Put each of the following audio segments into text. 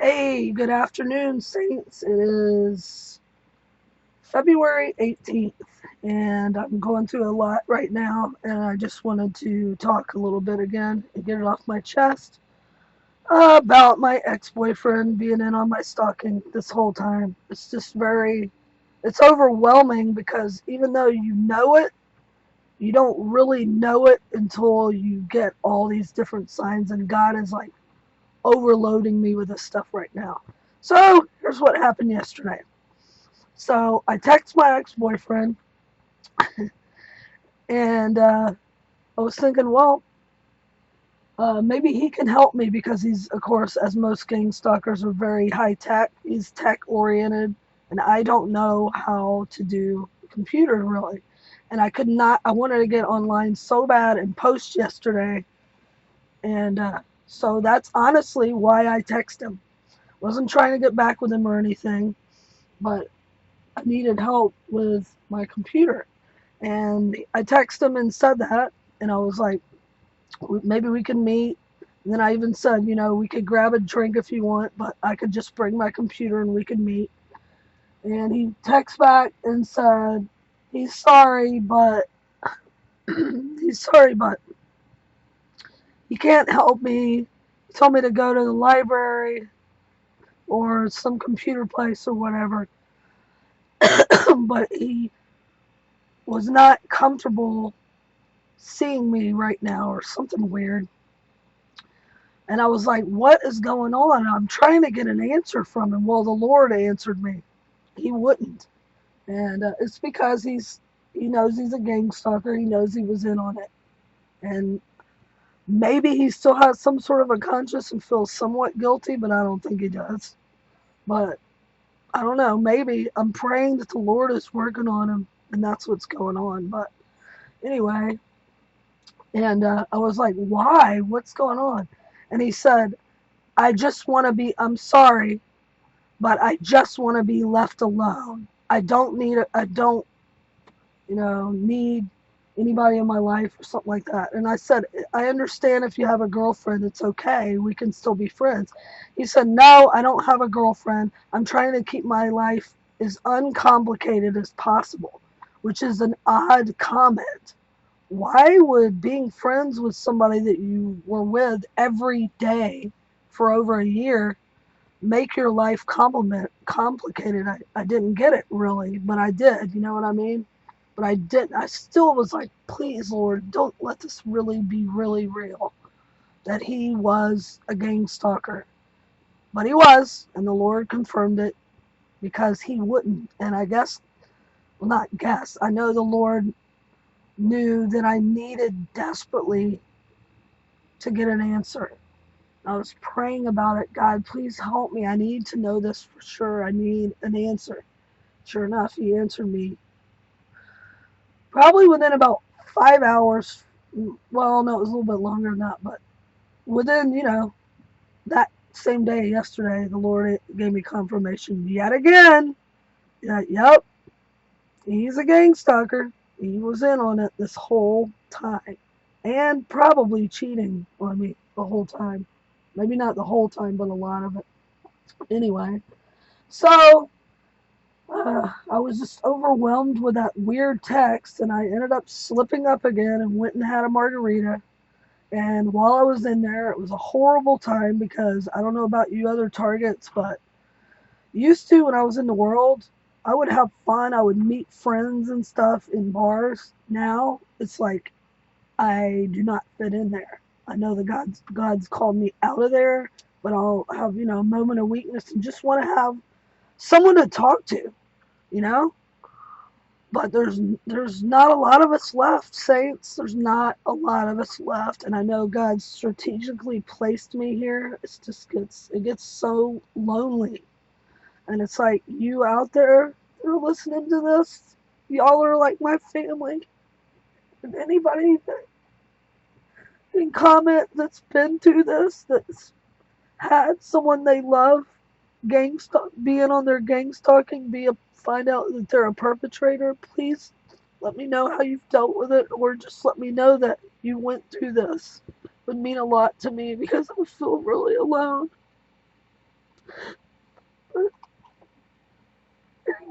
Hey, good afternoon, Saints. It is February 18th, and I'm going through a lot right now, and I just wanted to talk a little bit again and get it off my chest about my ex-boyfriend being in on my stalking this whole time. It's just it's overwhelming because even though you know it, you don't really know it until you get all these different signs, and God is like overloading me with this stuff right now. So here's what happened yesterday. So I text my ex-boyfriend, and I was thinking, well, maybe he can help me because he's, of course, as most gang stalkers are very high tech. He's tech oriented, and I don't know how to do computer really. And I could not. I wanted to get online so bad and post yesterday, and so that's honestly why I text him. Wasn't trying to get back with him or anything, but I needed help with my computer. And I texted him and said that, and I was like, maybe we can meet. And then I even said, we could grab a drink if you want, but I could just bring my computer and we could meet. And he texted back and said, he's sorry, but he's sorry, but he can't help me. He told me to go to the library or some computer place or whatever, but he was not comfortable seeing me right now or something weird. And I was like, what is going on? I'm trying to get an answer from him. Well, the Lord answered me. He wouldn't. And it's because he knows he's a gang stalker. He knows he was in on it. And maybe he still has some sort of a conscience and feels somewhat guilty, but I don't think he does. But I don't know. Maybe I'm praying that the Lord is working on him, and that's what's going on. But anyway, and I was like, why? What's going on? And he said, I'm sorry, but I just want to be left alone. I don't, need anybody in my life or something like that. And I said, I understand if you have a girlfriend, it's okay. We can still be friends. He said, no, I don't have a girlfriend. I'm trying to keep my life as uncomplicated as possible, which is an odd comment. Why would being friends with somebody that you were with every day for over a year make your life complicated? I didn't get it really, but I did. You know what I mean? But I didn't. I still was like, please, Lord, don't let this really be really real. That he was a gang stalker. But he was, and the Lord confirmed it because he wouldn't. And I guess, well, not guess, I know the Lord knew that I needed desperately to get an answer. I was praying about it. God, please help me. I need to know this for sure. I need an answer. Sure enough, he answered me probably within about 5 hours. Well, no, it was a little bit longer than that, but within, that same day yesterday, the Lord gave me confirmation yet again. Yep, he's a gang stalker. He was in on it this whole time and probably cheating on me the whole time. Maybe not the whole time, but a lot of it. Anyway, so I was just overwhelmed with that weird text, and I ended up slipping up again and went and had a margarita. And while I was in there, it was a horrible time because I don't know about you other targets, but used to when I was in the world, I would have fun. I would meet friends and stuff in bars. Now it's like I do not fit in there. I know the God's called me out of there, but I'll have a moment of weakness and just want to have someone to talk to, you know. But there's not a lot of us left, saints. There's not a lot of us left, and I know God strategically placed me here. It gets so lonely, and it's like you out there that are listening to this, y'all are like my family, and anybody that can comment that's been through this, that's had someone they love being on their gang stalking, find out that they're a perpetrator, please let me know how you've dealt with it, or just let me know that you went through this. It would mean a lot to me because I feel really alone.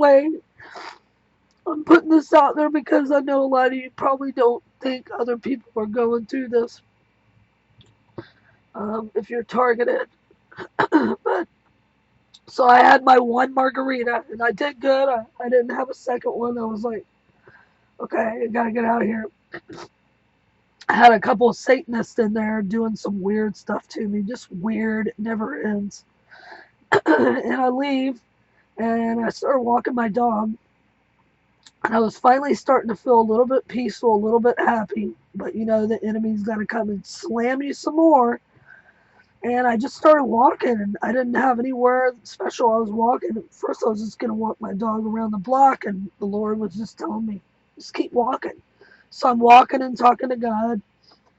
Anyway, I'm putting this out there because I know a lot of you probably don't think other people are going through this if you're targeted. But so I had my one margarita and I did good. I didn't have a second one. I was like, okay, I gotta get out of here. I had a couple of Satanists in there doing some weird stuff to me, just weird, it never ends. And I leave and I started walking my dog. And I was finally starting to feel a little bit peaceful, a little bit happy. But you know, the enemy's got to come and slam you some more. And I just started walking, and I didn't have anywhere special I was walking. At first, I was just going to walk my dog around the block, and the Lord was just telling me, just keep walking. So I'm walking and talking to God,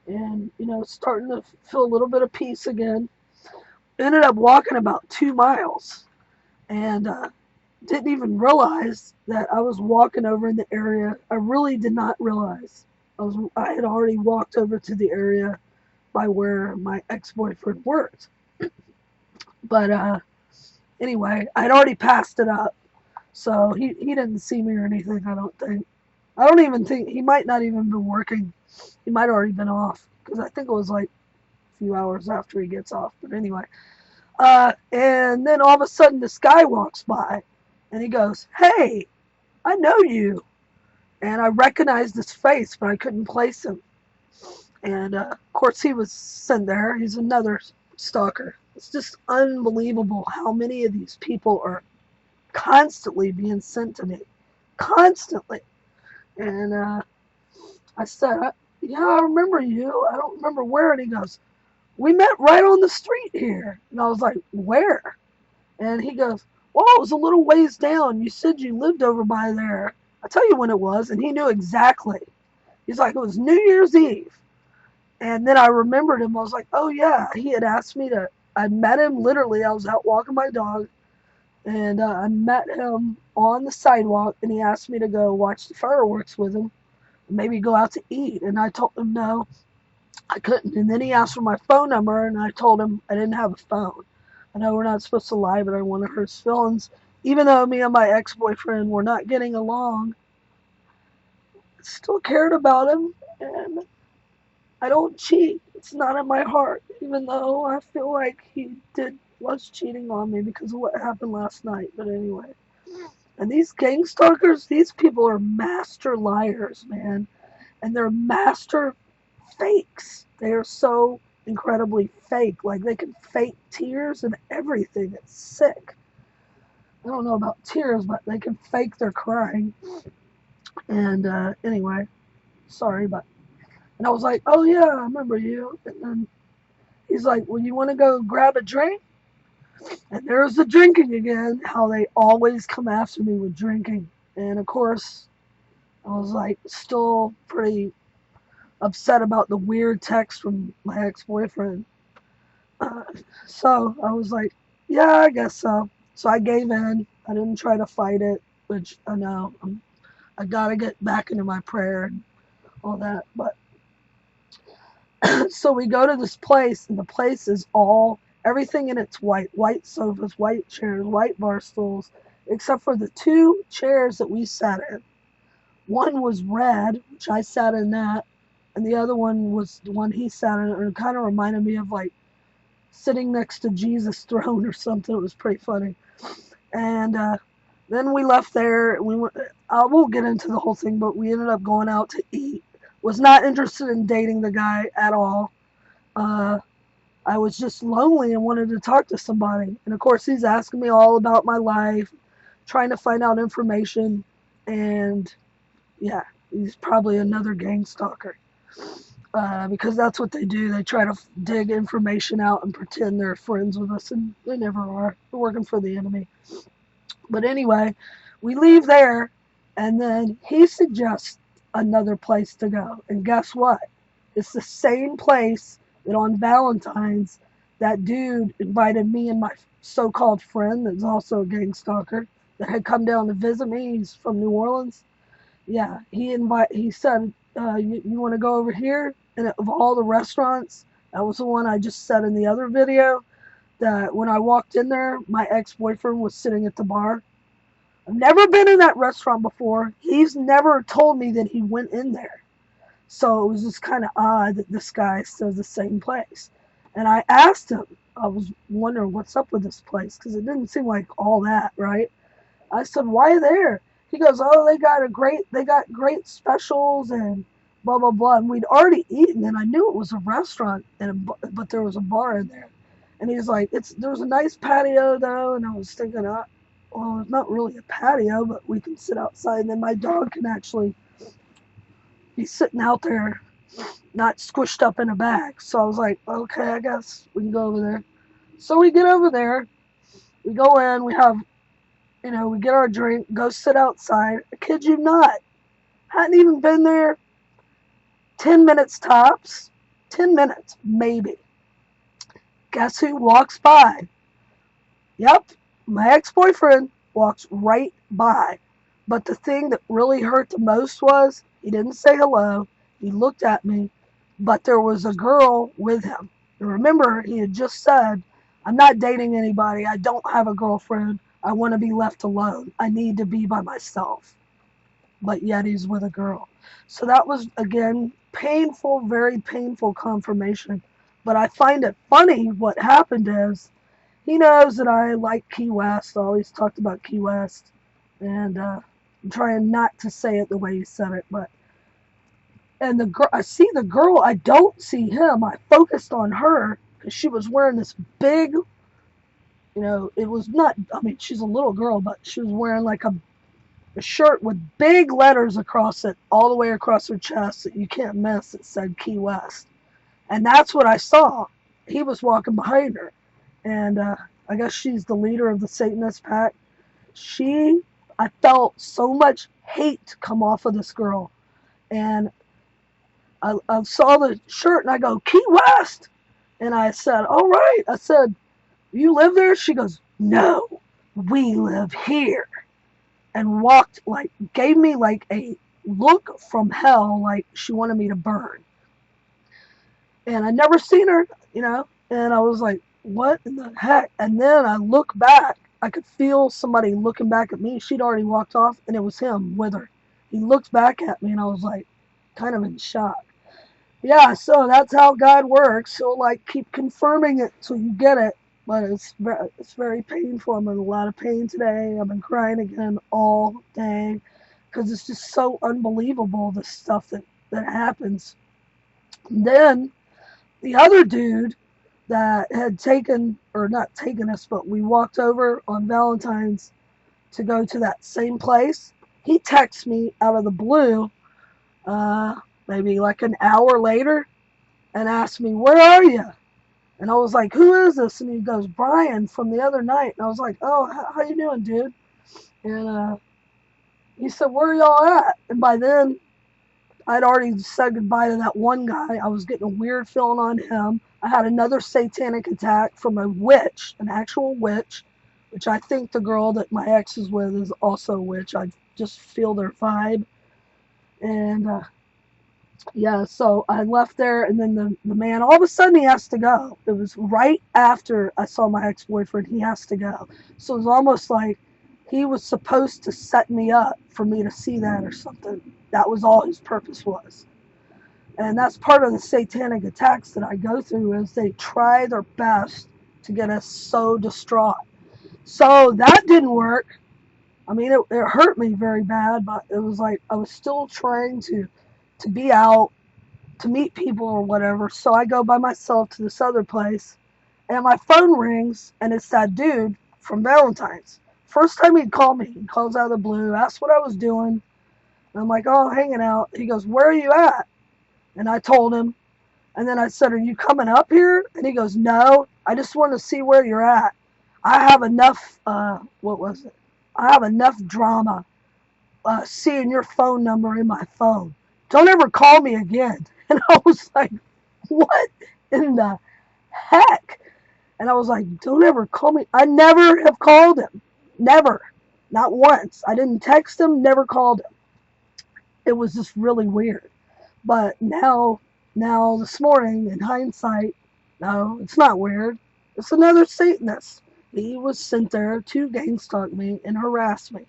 and, you know, starting to feel a little bit of peace again. Ended up walking about 2 miles, and didn't even realize that I was walking over in the area. I really did not realize. I had already walked over to the area by where my ex-boyfriend worked. But anyway, I'd already passed it up. So he didn't see me or anything, I don't think. I don't even think, he might not even been working. He might have already been off. Because I think it was like a few hours after he gets off. But anyway. And then all of a sudden this guy walks by. And he goes, hey, I know you. And I recognized his face, but I couldn't place him. And of course he was sent there. He's another stalker. It's just unbelievable how many of these people are constantly being sent to me. Constantly. And I said, yeah, I remember you. I don't remember where. And he goes, we met right on the street here. And I was like, where? And he goes, well, it was a little ways down. You said you lived over by there. I'll tell you when it was. And he knew exactly. He's like, it was New Year's Eve. And then I remembered him. I was like, oh, yeah. He had asked me to, I met him literally. I was out walking my dog. And I met him on the sidewalk. And he asked me to go watch the fireworks with him. Maybe go out to eat. And I told him no, I couldn't. And then he asked for my phone number. And I told him I didn't have a phone. I know we're not supposed to lie, but I want to hurt his feelings. Even though me and my ex-boyfriend were not getting along, I still cared about him. And I don't cheat. It's not in my heart, even though I feel like he was cheating on me because of what happened last night. But anyway. And these gangstalkers, these people are master liars, man. And they're master fakes. They are so incredibly fake. Like they can fake tears and everything. It's sick. I don't know about tears, but they can fake their crying. And anyway, sorry, but and I was like, oh yeah, I remember you. And then he's like, well, you want to go grab a drink? And there's the drinking again, how they always come after me with drinking. And of course, I was like still pretty upset about the weird text from my ex-boyfriend. So I was like, yeah, I guess so. So I gave in. I didn't try to fight it, which I know I gotta get back into my prayer and all that. But so we go to this place, and the place is all everything in it's white sofas, white chairs, white bar stools, except for the 2 chairs that we sat in. One was red, which I sat in that, and the other one was the one he sat in, and it kind of reminded me of like sitting next to Jesus' throne or something. It was pretty funny. And then we left there. We went. I won't get into the whole thing, but we ended up going out to eat. Was not interested in dating the guy at all. I was just lonely and wanted to talk to somebody. And of course, he's asking me all about my life, trying to find out information. And yeah, he's probably another gang stalker. Because that's what they do. They try to dig information out and pretend they're friends with us, and they never are. They're working for the enemy. But anyway, we leave there, and then he suggests another place to go. And guess what? It's the same place that on Valentine's, that dude invited me and my so-called friend that's also a gang stalker that had come down to visit me. He's from New Orleans. Yeah, he said, you want to go over here? And of all the restaurants, that was the one I just said in the other video, that when I walked in there, my ex-boyfriend was sitting at the bar. I've never been in that restaurant before. He's never told me that he went in there. So it was just kind of odd that this guy says the same place. And I asked him, I was wondering what's up with this place because it didn't seem like all that, right? I said, "Why there?" He goes, "Oh, they got great specials and blah blah blah." And we'd already eaten, and I knew it was a restaurant, but there was a bar in there. And he's like, there was a nice patio though, and I was thinking, well, it's not really a patio, but we can sit outside, and then my dog can actually be sitting out there, not squished up in a bag. So I was like, okay, I guess we can go over there. So we get over there, we go in, we get our drink, go sit outside. I kid you not, hadn't even been there 10 minutes tops. 10 minutes, maybe. Guess who walks by? Yep, my ex-boyfriend walks right by. But the thing that really hurt the most was he didn't say hello. He looked at me, but there was a girl with him. And remember, he had just said, "I'm not dating anybody. I don't have a girlfriend. I want to be left alone. I need to be by myself." But yet he's with a girl. So that was, again, painful, very painful confirmation. But I find it funny what happened is he knows that I like Key West. I always talked about Key West. And I'm trying not to say it the way you said it. And the girl, I see the girl, I don't see him. I focused on her because she was wearing this big, it was not, I mean, she's a little girl, but she was wearing like a shirt with big letters across it, all the way across her chest that you can't miss. It said Key West. And that's what I saw. He was walking behind her. And I guess she's the leader of the Satanist pack. I felt so much hate come off of this girl. And I saw the shirt and I go, Key West. And I said, all right. I said, you live there? She goes, no, we live here. And gave me like a look from hell, like she wanted me to burn. And I never seen her, and I was like, what in the heck? And then I look back, I could feel somebody looking back at me. She'd already walked off, and it was him with her. He looked back at me, and I was like, kind of in shock. Yeah, so that's how God works. He'll like keep confirming it till you get it. But it's very painful. I'm in a lot of pain today. I've been crying again all day because it's just so unbelievable, the stuff that happens. And then the other dude that had taken, or not taken us, but we walked over on Valentine's to go to that same place, he texts me out of the blue, maybe like an hour later, and asked me, where are you? And I was like, who is this? And he goes, Brian from the other night. And I was like, oh, how you doing, dude? And he said, where are y'all at? And by then, I'd already said goodbye to that one guy. I was getting a weird feeling on him. I had another satanic attack from a witch, an actual witch, which I think the girl that my ex is with is also a witch. I just feel their vibe. And yeah, so I left there, and then the man, all of a sudden, he has to go. It was right after I saw my ex-boyfriend. He has to go. So it was almost like he was supposed to set me up for me to see that or something. That was all his purpose was. And that's part of the satanic attacks that I go through, is they try their best to get us so distraught. So that didn't work. I mean, it hurt me very bad, but it was like I was still trying to be out, to meet people or whatever. So I go by myself to this other place, and my phone rings, and it's that dude from Valentine's. First time he'd call me, he calls out of the blue, asks what I was doing. And I'm like, oh, hanging out. He goes, where are you at? And I told him. And then I said, are you coming up here? And he goes, no, I just want to see where you're at. I have enough, what was it? I have enough drama seeing your phone number in my phone. Don't ever call me again. And I was like, what in the heck? And I was like, don't ever call me. I never have called him. Never. Not once. I didn't text him, never called him. It was just really weird. But now this morning, in hindsight, no, it's not weird. It's another Satanist. He was sent there to gangstalk me and harass me.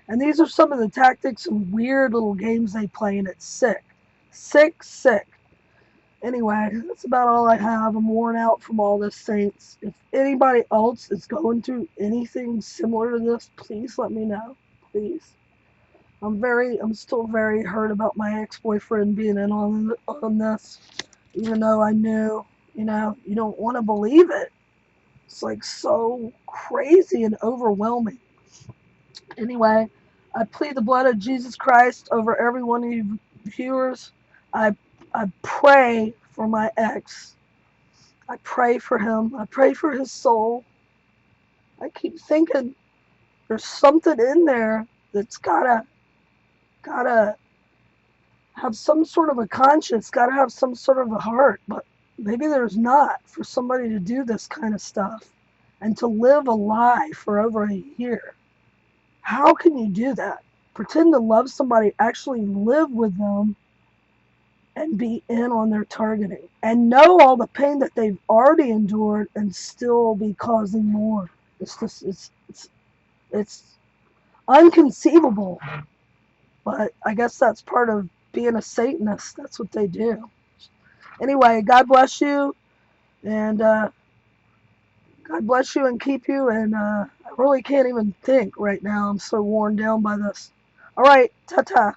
And these are some of the tactics and weird little games they play, and it's sick. Sick, sick. Anyway, that's about all I have. I'm worn out from all this, Saints. If anybody else is going through anything similar to this, please let me know. Please. I'm still very hurt about my ex-boyfriend being in on this, even though I knew, you don't want to believe it. It's like so crazy and overwhelming. Anyway, I plead the blood of Jesus Christ over every one of you viewers. I I pray for my ex. I pray for him. I pray for his soul. I keep thinking there's something in there that's gotta have some sort of a conscience, gotta have some sort of a heart, but maybe there's not for somebody to do this kind of stuff and to live a lie for over a year. How can you do that? Pretend to love somebody, actually live with them, and be in on their targeting and know all the pain that they've already endured and still be causing more. It's just it's unconceivable. But I guess that's part of being a Satanist. That's what they do. Anyway, God bless you, and God bless you and keep you. And I really can't even think right now. I'm so worn down by this. All right, ta ta.